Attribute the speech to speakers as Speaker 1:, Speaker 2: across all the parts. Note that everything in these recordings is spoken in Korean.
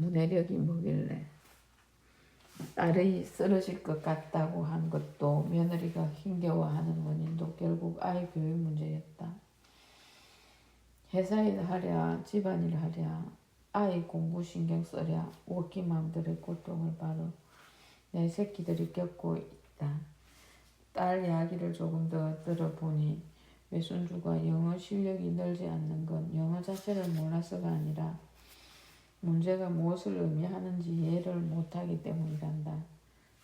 Speaker 1: 문해력이 뭐길래 딸이 쓰러질 것 같다고 한 것도 며느리가 힘겨워하는 원인도 결국 아이 교육 문제였다. 회사일 하랴 집안일 하랴 아이 공부 신경 쓰랴 웃기 맘들의 고통을 바로 내 새끼들이 겪고 있다. 딸 이야기를 조금 더 들어보니 외손주가 영어 실력이 늘지 않는 건 영어 자체를 몰라서가 아니라 문제가 무엇을 의미하는지 이해를 못하기 때문이란다.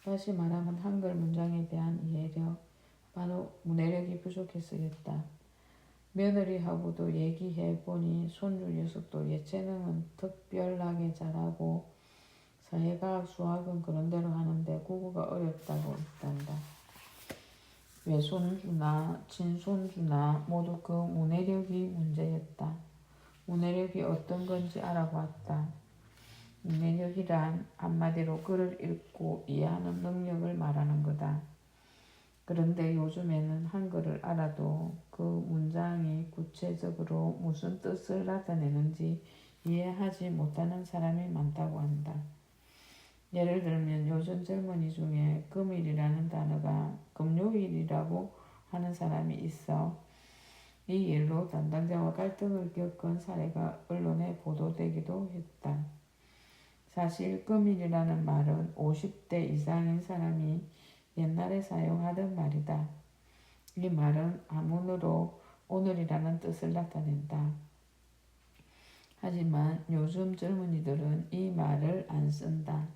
Speaker 1: 다시 말하면 한글 문장에 대한 이해력, 바로 문해력이 부족해서였다. 며느리하고도 얘기해보니 손주 녀석도 예체능은 특별하게 잘하고 사회과학, 수학은 그런대로 하는데 국어가 어렵다고 했단다. 외손주나 친손주나 모두 그 문해력이 문제였다. 문해력이 어떤 건지 알아봤다. 문해력이란 한마디로 글을 읽고 이해하는 능력을 말하는 거다. 그런데 요즘에는 한글을 알아도 그 문장이 구체적으로 무슨 뜻을 나타내는지 이해하지 못하는 사람이 많다고 한다. 예를 들면 요즘 젊은이 중에 금일이라는 단어가 금요일이라고 하는 사람이 있어 이 일로 담당자와 갈등을 겪은 사례가 언론에 보도되기도 했다. 사실 금일이라는 말은 50대 이상인 사람이 옛날에 사용하던 말이다. 이 말은 한문으로 오늘이라는 뜻을 나타낸다. 하지만 요즘 젊은이들은 이 말을 안 쓴다.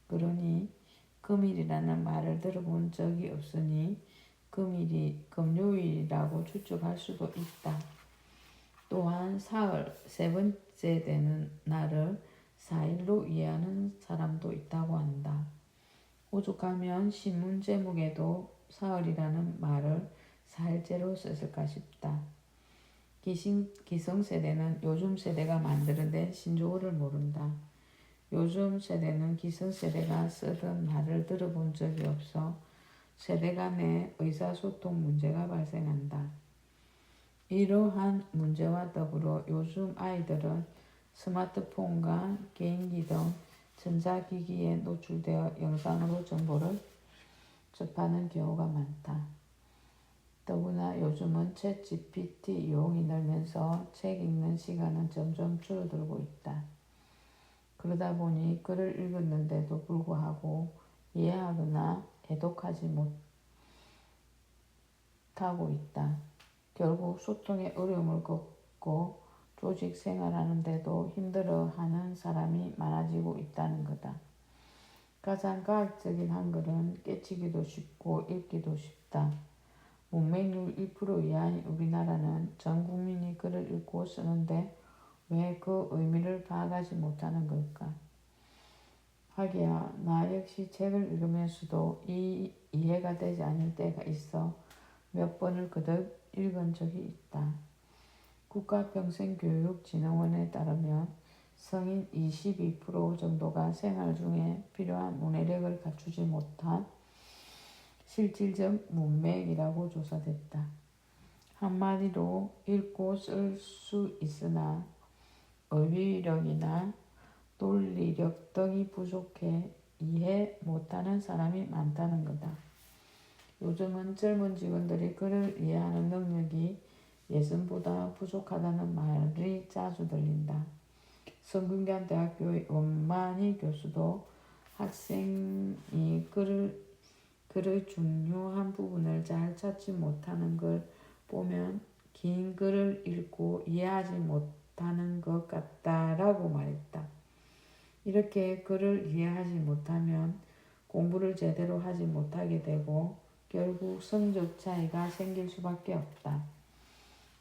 Speaker 1: 그러니 금일이라는 말을 들어본 적이 없으니 금일이 금요일이라고 추측할 수도 있다. 또한 사흘, 세 번째 되는 날을 4일로 이해하는 사람도 있다고 한다. 오죽하면 신문 제목에도 사흘이라는 말을 4일째로 썼을까 싶다. 기성세대는 요즘 세대가 만들어낸 신조어를 모른다. 요즘 세대는 기성세대가 쓰던 말을 들어본 적이 없어 세대 간의 의사소통 문제가 발생한다. 이러한 문제와 더불어 요즘 아이들은 스마트폰과 게임기 등 전자기기에 노출되어 영상으로 정보를 접하는 경우가 많다. 더구나 요즘은 챗GPT 이용이 늘면서 책 읽는 시간은 점점 줄어들고 있다. 그러다 보니 글을 읽었는데도 불구하고 이해하거나 해독하지 못하고 있다. 결국 소통에 어려움을 겪고 조직 생활하는데도 힘들어하는 사람이 많아지고 있다는 거다. 가장 과학적인 한글은 깨치기도 쉽고 읽기도 쉽다. 문맹률 1% 이하인 우리나라는 전 국민이 글을 읽고 쓰는데 왜 그 의미를 파악하지 못하는 걸까? 하기야 나 역시 책을 읽으면서도 이해가 되지 않을 때가 있어 몇 번을 거듭 읽은 적이 있다. 국가평생교육진흥원에 따르면 성인 22% 정도가 생활 중에 필요한 문해력을 갖추지 못한 실질적 문맹이라고 조사됐다. 한마디로 읽고 쓸 수 있으나 어휘력이나 논리력 등이 부족해 이해 못하는 사람이 많다는 거다. 요즘은 젊은 직원들이 글을 이해하는 능력이 예전보다 부족하다는 말이 자주 들린다. 성균관대학교의 원만희 교수도 학생이 글의 중요한 부분을 잘 찾지 못하는 걸 보면 긴 글을 읽고 이해하지 못하는 것 같다라고 말했다. 이렇게 글을 이해하지 못하면 공부를 제대로 하지 못하게 되고 결국 성적 차이가 생길 수밖에 없다.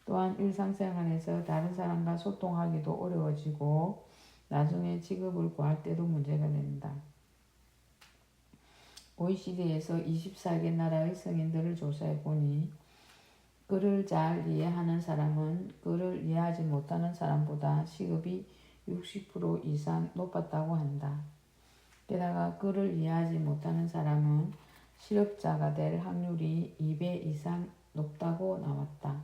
Speaker 1: 또한 일상생활에서 다른 사람과 소통하기도 어려워지고 나중에 직업을 구할 때도 문제가 된다. OECD에서 24개 나라의 성인들을 조사해보니 글을 잘 이해하는 사람은 글을 이해하지 못하는 사람보다 시급이 60% 이상 높았다고 한다. 게다가 글을 이해하지 못하는 사람은 실업자가 될 확률이 2배 이상 높다고 나왔다.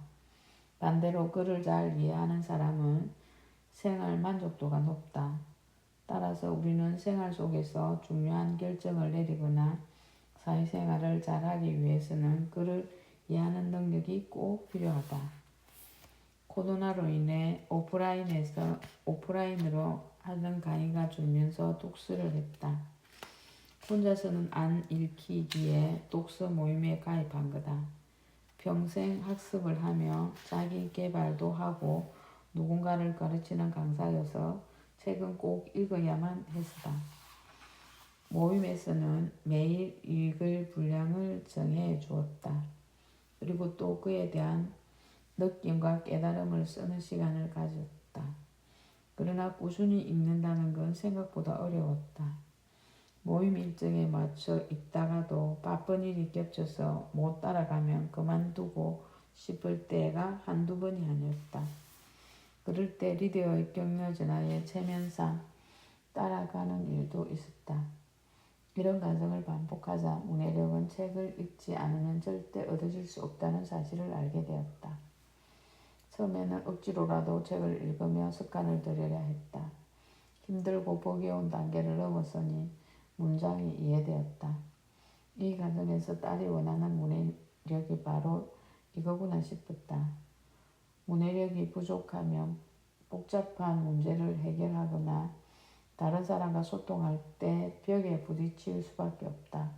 Speaker 1: 반대로 글을 잘 이해하는 사람은 생활 만족도가 높다. 따라 따라서 우리는 생활 속에서 중요한 결정을 내리거나 사회생활을 잘하기 위해서는 그를 이해하는 능력이 꼭 필요하다. 코로나로 인해 오프라인으로 하는 강의가 줄면서 독서를 했다. 혼자서는 안 읽히기에 독서 모임에 가입한 거다. 평생 학습을 하며 자기 개발도 하고 누군가를 가르치는 강사여서 책은 꼭 읽어야만 했다. 모임에서는 매일 읽을 분량을 정해 주었다. 그리고 또 그에 대한 느낌과 깨달음을 쓰는 시간을 가졌다. 그러나 꾸준히 읽는다는 건 생각보다 어려웠다. 모임 일정에 맞춰 읽다가도 바쁜 일이 겹쳐서 못 따라가면 그만두고 싶을 때가 한두 번이 아니었다. 그럴 때 리더의 격려 전화에 체면상 따라가는 일도 있었다. 이런 과정을 반복하자 문해력은 책을 읽지 않으면 절대 얻어질 수 없다는 사실을 알게 되었다. 처음에는 억지로라도 책을 읽으며 습관을 들여야 했다. 힘들고 보기 어려운 단계를 넘어서니 문장이 이해되었다. 이 과정에서 딸이 원하는 문해력이 바로 이거구나 싶었다. 문해력이 부족하면 복잡한 문제를 해결하거나 다른 사람과 소통할 때 벽에 부딪힐 수밖에 없다.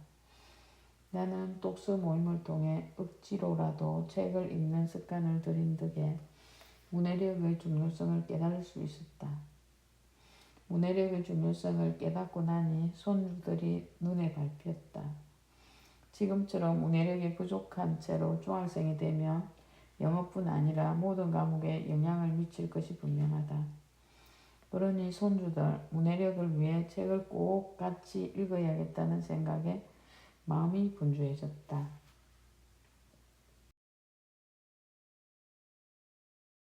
Speaker 1: 나는 독서 모임을 통해 억지로라도 책을 읽는 습관을 들인 덕에 문해력의 중요성을 깨달을 수 있었다. 문해력의 중요성을 깨닫고 나니 손주들이 눈에 밟혔다. 지금처럼 문해력이 부족한 채로 중학생이 되면 영어뿐 아니라 모든 과목에 영향을 미칠 것이 분명하다. 그러니 손주들 문해력을 위해 책을 꼭 같이 읽어야겠다는 생각에 마음이 분주해졌다.